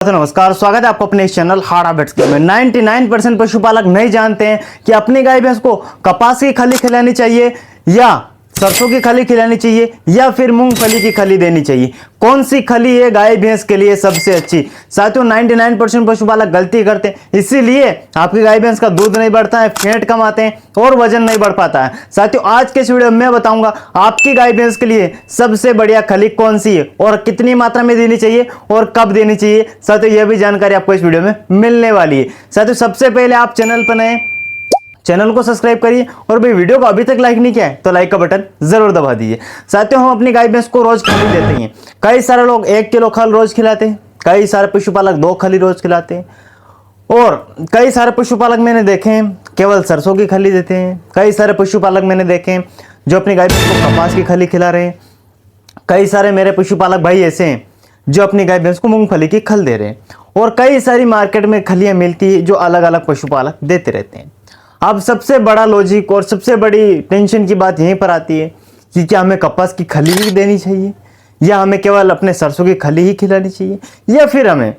तो नमस्कार, स्वागत है आपको अपने इस चैनल हार्ड हैबिट्स के में। 99% पशुपालक नहीं जानते हैं कि अपनी गाय भैंस को कपास की खली खिलानी चाहिए या सरसों की खली खिलानी चाहिए या फिर मूंगफली की खली देनी चाहिए। कौन सी खली है गाय भैंस के लिए सबसे अच्छी? साथियों, 99% पशुपालक गलती करते हैं, इसीलिए आपकी गाय भैंस का दूध नहीं बढ़ता है, फैट कम आते हैं और वजन नहीं बढ़ पाता है। साथियों, आज के इस वीडियो में मैं बताऊंगा आपकी गाय भैंस के लिए सबसे बढ़िया खली कौन सी है और कितनी मात्रा में देनी चाहिए और कब देनी चाहिए। साथियों, यह भी जानकारी आपको इस वीडियो में मिलने वाली है। साथियों, सबसे पहले आप चैनल पर नए, चैनल को सब्सक्राइब करिए और भाई वीडियो को अभी तक लाइक नहीं किया है तो लाइक का बटन जरूर दबा दीजिए। साथियों, हम अपनी गाय भैंस को रोज खली देते हैं। कई सारे लोग 1 किलो खल रोज खिलाते हैं, कई सारे पशुपालक 2 खली रोज खिलाते हैं और कई सारे पशुपालक मैंने देखे हैं केवल सरसों की खली देते हैं। कई सारे पशुपालक मैंने देखे हैं जो अपनी गाय भैंस को कपास की खली खिला रहे हैं। कई सारे मेरे पशुपालक भाई ऐसे हैं जो अपनी गाय भैंस को मूंगफली की खल दे रहे हैं और कई सारी मार्केट में खलियां मिलती है जो अलग अलग पशुपालक देते रहते हैं। अब सबसे बड़ा लॉजिक और सबसे बड़ी टेंशन की बात यहीं पर आती है कि क्या हमें कपास की खली ही देनी चाहिए या हमें केवल अपने सरसों की खली ही खिलानी चाहिए या फिर हमें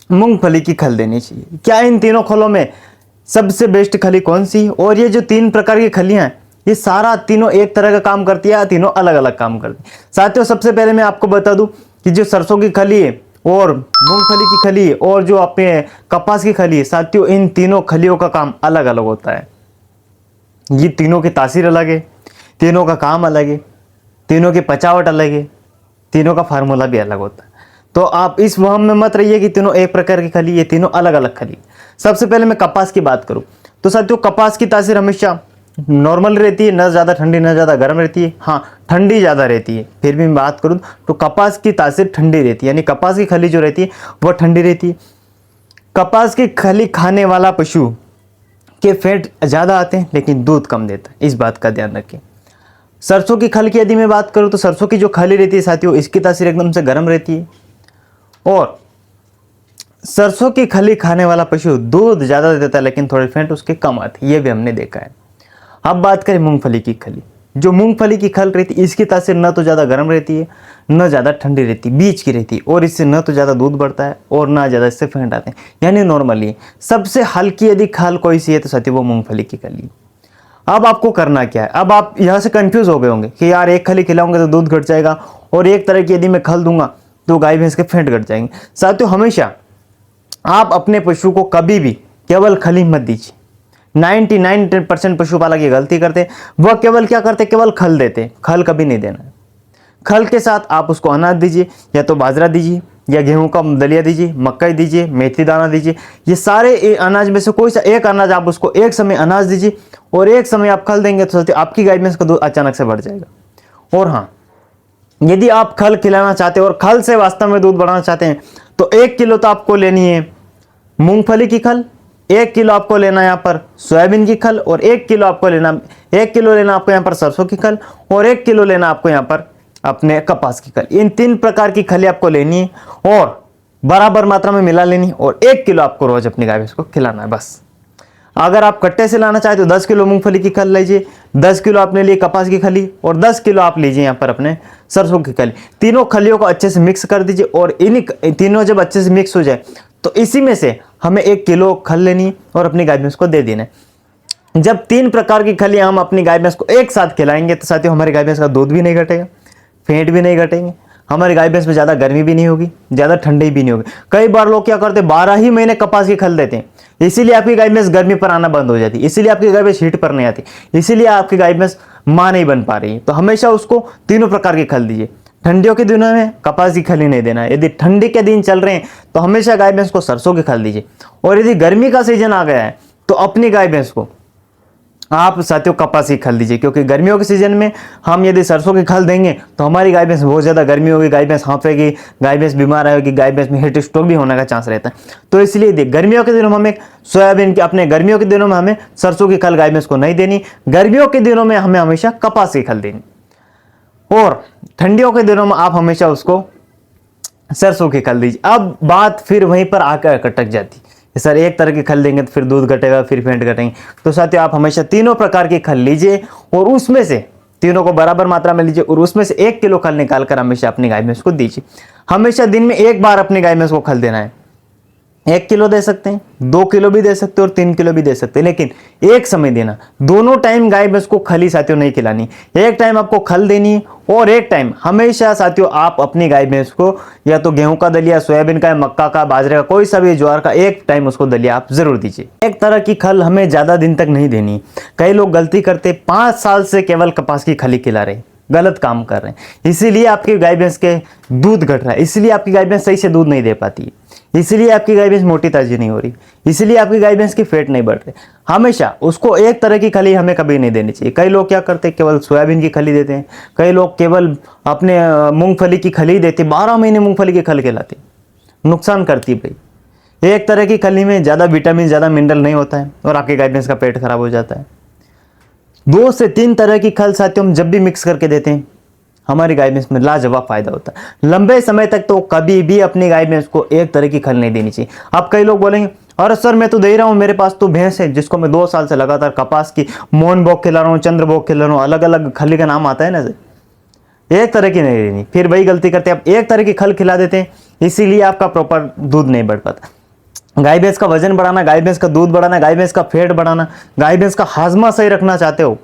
मूंगफली की खल देनी चाहिए। क्या इन तीनों खलों में सबसे बेस्ट खली कौन सी है? और ये जो 3 प्रकार की खलियां हैं, ये सारा तीनों एक तरह का काम करती है या तीनों अलग अलग काम करती है? साथियों, सबसे पहले मैं आपको बता दूं कि जो सरसों की खली है और मूंगफली की खली और जो अपने कपास की खली है, साथियों इन तीनों खलियों का काम अलग अलग होता है। ये तीनों की तासीर अलग है, तीनों का काम अलग है, तीनों की पचावट अलग है, तीनों का फार्मूला भी अलग होता है। तो आप इस वहम में मत रहिए कि तीनों एक प्रकार की खली, ये तीनों अलग अलग खली। सबसे पहले मैं कपास की बात करूं तो साथियों कपास की तासीर हमेशा नॉर्मल रहती है, न ज़्यादा ठंडी न ज़्यादा गर्म रहती है। हाँ, ठंडी ज़्यादा रहती है, फिर भी मैं बात करूँ तो कपास की तासीर ठंडी रहती है, यानी कपास की खली जो रहती है वह ठंडी रहती है। कपास की खली खाने वाला पशु के फैट ज़्यादा आते हैं लेकिन दूध कम देता है, इस बात का ध्यान रखें। सरसों की खल की यदि मैं बात करूँ तो सरसों की जो खली रहती है साथियों, इसकी तासीर एकदम से गर्म रहती है और सरसों की खली खाने वाला पशु दूध ज़्यादा देता है लेकिन थोड़े फैट उसके कम आते हैं, ये भी हमने देखा है। अब बात करें मूंगफली की खली। जो मूंगफली की खल रहती है इसकी तासीर न तो ज़्यादा गर्म रहती है न ज़्यादा ठंडी रहती, बीच की रहती है और इससे न तो ज़्यादा दूध बढ़ता है और ना ज़्यादा इससे फैट आते हैं, यानी नॉर्मली सबसे हल्की यदि खल कोई सी है तो साथियों वो मूंगफली की खली। अब आपको करना क्या है? अब आप यहाँ से कंफ्यूज हो गए होंगे कि यार एक खली खिलाऊंगे तो दूध घट जाएगा और एक तरह की यदि मैं खल दूंगा तो गाय भैंस के फैट घट जाएंगे। साथियों, हमेशा आप अपने पशु को कभी भी केवल खली मत दीजिए। 99% पशुपालक ये गलती करते हैं, वह केवल क्या करते, केवल खल देते, खल कभी नहीं देना। खल के साथ आप उसको अनाज दीजिए, या तो बाजरा दीजिए या गेहूं का दलिया दीजिए, मकई दीजिए, मेथी दाना दीजिए। ये सारे अनाज में से कोई सा एक अनाज आप उसको एक समय अनाज दीजिए और एक समय आप खल देंगे तो आपकी गाय में इसका दूध अचानक से बढ़ जाएगा। और हाँ, यदि आप खल खिलाना चाहते हैं और खल से वास्तव में दूध बढ़ाना चाहते हैं तो 1 किलो तो आपको लेनी है मूंगफली की खल, 1 किलो आपको लेना है यहाँ पर सोयाबीन की खल और 1 किलो आपको लेना, 1 किलो लेना आपको यहाँ पर सरसों की खल और 1 किलो लेना आपको यहाँ पर अपने कपास की खल। इन 3 प्रकार की खली आपको लेनी है और बराबर मात्रा में मिला लेनी और 1 किलो आपको रोज अपनी गाय भैंस को खिलाना है बस। अगर आप कट्टे से लाना चाहते तो 10 किलो मूंगफली की खल लीजिए, 10 किलो आपने लिए कपास की खली और 10 किलो आप लीजिए यहाँ पर अपने सरसों की खली। तीनों खलियों को अच्छे से मिक्स कर दीजिए और इन तीनों जब अच्छे से मिक्स हो जाए तो इसी में से हमें 1 किलो खल लेनी और अपनी गाय भैंस को दे देना है। जब 3 प्रकार की खलियां हम अपनी गाय भैंस को एक साथ खिलाएंगे तो साथियों हमारी गाय भैंस का दूध भी नहीं घटेगा, फैट भी नहीं घटेंगे, हमारी गाय भैंस में ज़्यादा गर्मी भी नहीं होगी, ज़्यादा ठंडी भी नहीं होगी। कई बार लोग क्या करते हैं 12 ही महीने कपास की खल देते हैं, इसीलिए आपकी गाय भैंस गर्मी पर आना बंद हो जाती है, इसीलिए आपकी गाय भैंस हीट पर नहीं आती, इसीलिए आपकी गाय भैंस मां नहीं बन पा रही है। तो हमेशा उसको तीनों प्रकार की खल दीजिए। ठंडियों के दिनों में कपास की खली नहीं देना है, यदि ठंडी के दिन चल रहे हैं तो हमेशा गाय भैंस को सरसों की खल दीजिए और यदि गर्मी का सीजन आ गया है तो अपनी गाय भैंस को आप साथियों कपास की खल दीजिए, क्योंकि गर्मियों के सीजन में हम यदि सरसों की खल देंगे तो हमारी गाय भैंस बहुत ज़्यादा गर्मी होगी, गाय भैंस हाँफेगी, गाय भैंस बीमार रहेगी, गाय भैंस में हीट स्ट्रोक भी होने का चांस रहता है। तो इसलिए गर्मियों के दिनों में हमें सोयाबीन की, अपने गर्मियों के दिनों में हमें सरसों की खल गाय भैंस को नहीं देनी, गर्मियों के दिनों में हमें हमेशा कपास की खल देनी और ठंडियों के दिनों में आप हमेशा उसको सरसों की खल दीजिए। अब बात फिर वहीं पर आकर अटक जाती है, सर एक तरह की खल देंगे तो फिर दूध घटेगा, फिर फैट घटेंगे। तो साथियों आप हमेशा तीनों प्रकार की खल लीजिए और उसमें से तीनों को बराबर मात्रा में लीजिए और उसमें से 1 किलो खल निकालकर हमेशा अपनी गाय भैंस को दीजिए। हमेशा दिन में एक बार अपनी गाय भैंस को खल देना है। 1 किलो दे सकते हैं, 2 किलो भी दे सकते हैं और 3 किलो भी दे सकते हैं, लेकिन एक समय देना। दोनों टाइम गाय भैंस को खली साथियों नहीं खिलानी। एक टाइम आपको खल देनी है और एक टाइम हमेशा साथियों आप अपनी गाय भैंस को या तो गेहूं का दलिया, सोयाबीन का, मक्का का, बाजरे का, कोई सा भी ज्वार का, एक टाइम उसको दलिया आप जरूर दीजिए। एक तरह की खल हमें ज्यादा दिन तक नहीं देनी। कई लोग गलती करते 5 साल से केवल कपास की खली खिला रहे, गलत काम कर रहे हैं। इसीलिए आपकी गाय भैंस के दूध घट रहा है, इसीलिए आपकी गाय भैंस सही से दूध नहीं दे पाती, इसलिए आपकी गाय भैंस मोटी ताजी नहीं हो रही, इसलिए आपकी गाय भैंस की फैट नहीं बढ़ रही। हमेशा उसको एक तरह की खली हमें कभी नहीं देनी चाहिए। कई लोग क्या करते हैं, केवल सोयाबीन की खली देते हैं, कई लोग केवल अपने मूंगफली की खली देते, 12 महीने मूंगफली की खल खिलाते, नुकसान करती है भाई। एक तरह की खली में ज़्यादा विटामिन, ज़्यादा मिनरल नहीं होता है और आपकी गाय भैंस का पेट खराब हो जाता है। 2 से 3 तरह की खल साथियों हम जब भी मिक्स करके देते हैं, हमारी गाय भैंस में लाजवाब फायदा होता है। लंबे समय तक तो कभी भी अपनी गाय भैंस को एक तरह की खल नहीं देनी चाहिए। अब कई लोग बोलेंगे, अरे सर मैं तो दे रहा हूं, मेरे पास तो भैंस है जिसको मैं 2 साल से लगातार कपास की मोहन भोग खिला रहा हूँ, चंद्र भोग खिला रहा हूँ, अलग अलग खली का नाम आता है ना सर, एक तरह की नहीं देनी। फिर वही गलती करते हैं, आप एक तरह की खल खिला देते हैं, इसीलिए आपका प्रॉपर दूध नहीं बढ़ पाता। गाय भैंस का वजन बढ़ाना, गाय भैंस का दूध बढ़ाना, गाय भैंस का फैट बढ़ाना, गाय भैंस का हाजमा सही रखना चाहते हो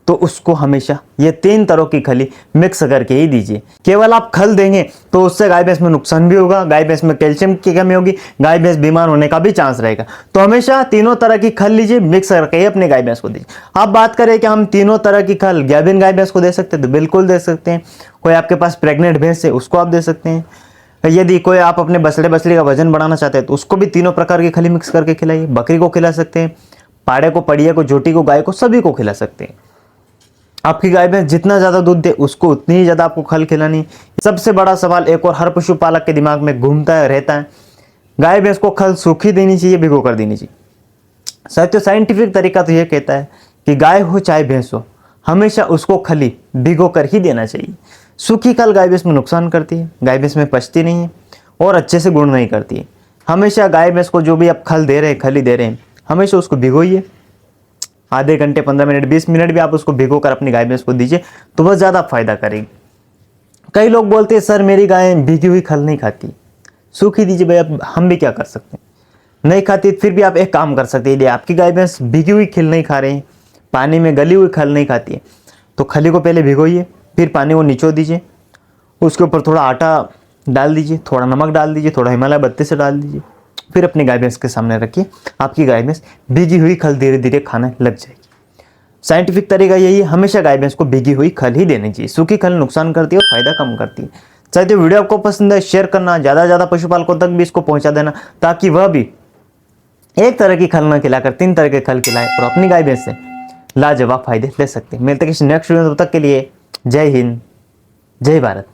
तो उसको हमेशा ये 3 तरह की खली मिक्स करके ही दीजिए। केवल आप खल देंगे तो उससे गाय भैंस में नुकसान भी होगा, गाय भैंस में कैल्शियम की कमी होगी, गाय भैंस बीमार होने का भी चांस रहेगा। तो हमेशा तीनों तरह की खल लीजिए, मिक्स करके ही अपने गाय भैंस को दीजिए। आप बात करें कि हम तीनों तरह की खल गाभिन गाय भैंस को दे सकते हैं, तो बिल्कुल दे सकते हैं। कोई आपके पास प्रेग्नेंट भैंस है उसको आप दे सकते हैं। यदि कोई आप अपने बछड़े का वजन बढ़ाना चाहते हैं तो उसको भी तीनों प्रकार की खली मिक्स करके खिलाइए। बकरी को खिला सकते हैं, पाड़े को, पड़िया को, जोटी को, गाय को, सभी को खिला सकते हैं। आपकी गाय भैंस जितना ज्यादा दूध दे उसको उतनी ही ज्यादा आपको खल खिलानी। सबसे बड़ा सवाल एक और हर पशुपालक के दिमाग में घूमता रहता है, गाय भैंस को खल सूखी देनी चाहिए, भिगो कर देनी चाहिए। साथियों साइंटिफिक तरीका तो यह कहता है कि गाय हो चाहे भैंस हो, हमेशा उसको खली भिगो कर ही देना चाहिए। सूखी खल गाय भैंस में नुकसान करती है, गाय भैंस में पचती नहीं है और अच्छे से गुण नहीं करती है। हमेशा गाय भैंस को जो भी आप खल दे रहे हैं, खली दे रहे हैं, हमेशा उसको भिगोइए। आधे घंटे, 15 मिनट, 20 मिनट भी आप उसको भिगो कर अपनी गाय भैंस को दीजिए तो वह ज़्यादा फायदा करेगी। कई लोग बोलते हैं सर मेरी गाय भीगी हुई खल नहीं खाती, सूखी दीजिए। भाई अब हम भी क्या कर सकते हैं, नहीं खाती फिर भी आप एक काम कर सकते हैं। यदि आपकी गाय भैंस भीगी हुई खिल नहीं खा रही है, पानी में गली हुई खल नहीं खाती है, तो खली को पहले भिगोइए, फिर पानी को निचोड़ दीजिए, उसके ऊपर थोड़ा आटा डाल दीजिए, थोड़ा नमक डाल दीजिए, थोड़ा हिमालय बत्ती से डाल दीजिए, फिर अपनी गाय भैंस के सामने रखिए। आपकी गाय भैंस भीगी हुई खल धीरे धीरे खाने लग जाएगी। साइंटिफिक तरीका यही है, हमेशा गाय भैंस को भीगी हुई खल ही देनी चाहिए। सूखी खल नुकसान करती है और फायदा कम करती है। चाहे वीडियो आपको पसंद है, शेयर करना, ज़्यादा पशुपालकों तक भी इसको पहुंचा देना, ताकि वह भी एक तरह की खल न खिलाकर 3 तरह के खल खिलाए और अपनी गाय भैंस से लाजवाब फायदे ले सकते हैं। मिलते हैं किसी नेक्स्ट वीडियो में, तब तक के लिए जय हिंद, जय भारत।